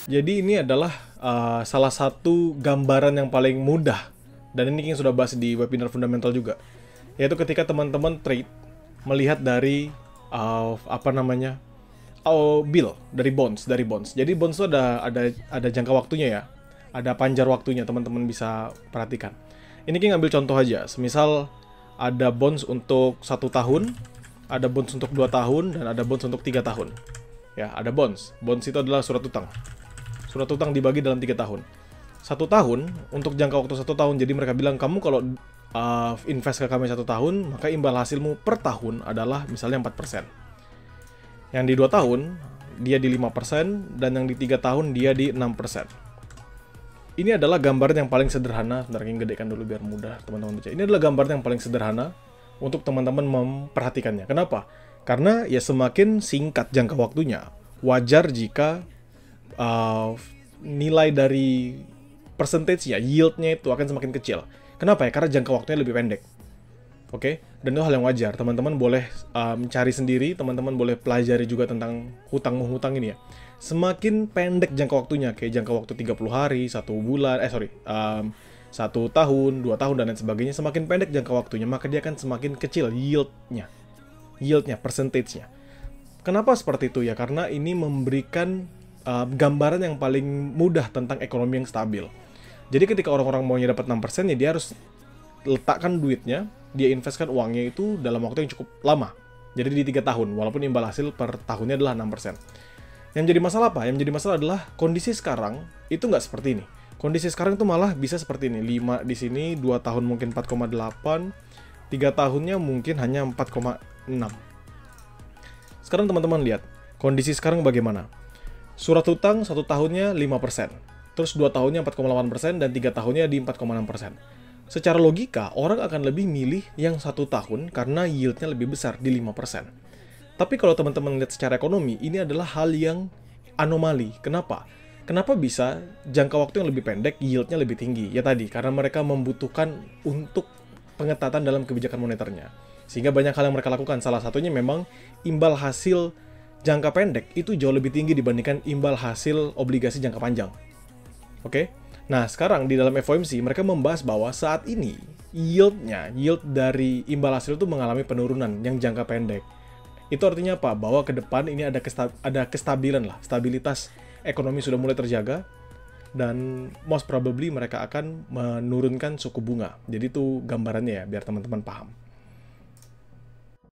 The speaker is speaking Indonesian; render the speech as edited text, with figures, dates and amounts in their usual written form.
Jadi ini adalah salah satu gambaran yang paling mudah, dan ini yang sudah bahas di webinar fundamental juga, yaitu ketika teman-teman trade melihat dari bill dari bonds. Jadi bonds itu ada jangka waktunya ya, ada panjar waktunya, teman-teman bisa perhatikan. Ini kita ngambil contoh aja, semisal ada bonds untuk 1 tahun, ada bonds untuk 2 tahun, dan ada bonds untuk 3 tahun. Ya, ada bonds. Bonds itu adalah surat utang. Surat utang dibagi dalam 3 tahun. 1 tahun, untuk jangka waktu 1 tahun, jadi mereka bilang, kamu kalau invest ke kami 1 tahun, maka imbal hasilmu per tahun adalah misalnya 4%. Yang di 2 tahun, dia di 5%, dan yang di 3 tahun, dia di 6%. Ini adalah gambaran yang paling sederhana. Bentar, yang gedekan dulu biar mudah teman-teman baca. Ini adalah gambaran yang paling sederhana untuk teman-teman memperhatikannya. Kenapa? Karena ya semakin singkat jangka waktunya, wajar jika nilai dari percentage-nya, yield-nya itu akan semakin kecil. Kenapa ya? Karena jangka waktunya lebih pendek. Oke? Dan itu hal yang wajar. Teman-teman boleh mencari sendiri, teman-teman boleh pelajari juga tentang hutang-menghutang ini ya. Semakin pendek jangka waktunya, kayak jangka waktu 30 hari, 1 bulan, 1 tahun, 2 tahun, dan lain sebagainya, semakin pendek jangka waktunya, maka dia akan semakin kecil yield-nya, percentage-nya. Kenapa seperti itu ya? Karena ini memberikan gambaran yang paling mudah tentang ekonomi yang stabil. Jadi ketika orang-orang maunya dapat 6%, ya dia harus letakkan duitnya, dia investkan uangnya itu dalam waktu yang cukup lama. Jadi di 3 tahun, walaupun imbal hasil per tahunnya adalah 6%. Yang jadi masalah apa? Yang jadi masalah adalah kondisi sekarang itu nggak seperti ini. Kondisi sekarang itu malah bisa seperti ini. 5 di sini, 2 tahun mungkin 4,8, 3 tahunnya mungkin hanya 4,6. Sekarang teman-teman lihat, kondisi sekarang bagaimana? Surat hutang 1 tahunnya 5%, terus 2 tahunnya 4,8%, dan 3 tahunnya di 4,6%. Secara logika, orang akan lebih milih yang 1 tahun karena yieldnya lebih besar di 5%. Tapi kalau teman-teman lihat secara ekonomi, ini adalah hal yang anomali. Kenapa? Kenapa bisa jangka waktu yang lebih pendek, yieldnya lebih tinggi? Ya tadi, karena mereka membutuhkan untuk pengetatan dalam kebijakan moneternya. Sehingga banyak hal yang mereka lakukan. Salah satunya memang imbal hasil jangka pendek itu jauh lebih tinggi dibandingkan imbal hasil obligasi jangka panjang. Oke? Nah, sekarang di dalam FOMC, mereka membahas bahwa saat ini yield dari imbal hasil itu mengalami penurunan yang jangka pendek. Itu artinya apa? Bahwa ke depan ini ada kestabilan lah, stabilitas ekonomi sudah mulai terjaga, dan most probably mereka akan menurunkan suku bunga. Jadi itu gambarannya ya, biar teman-teman paham.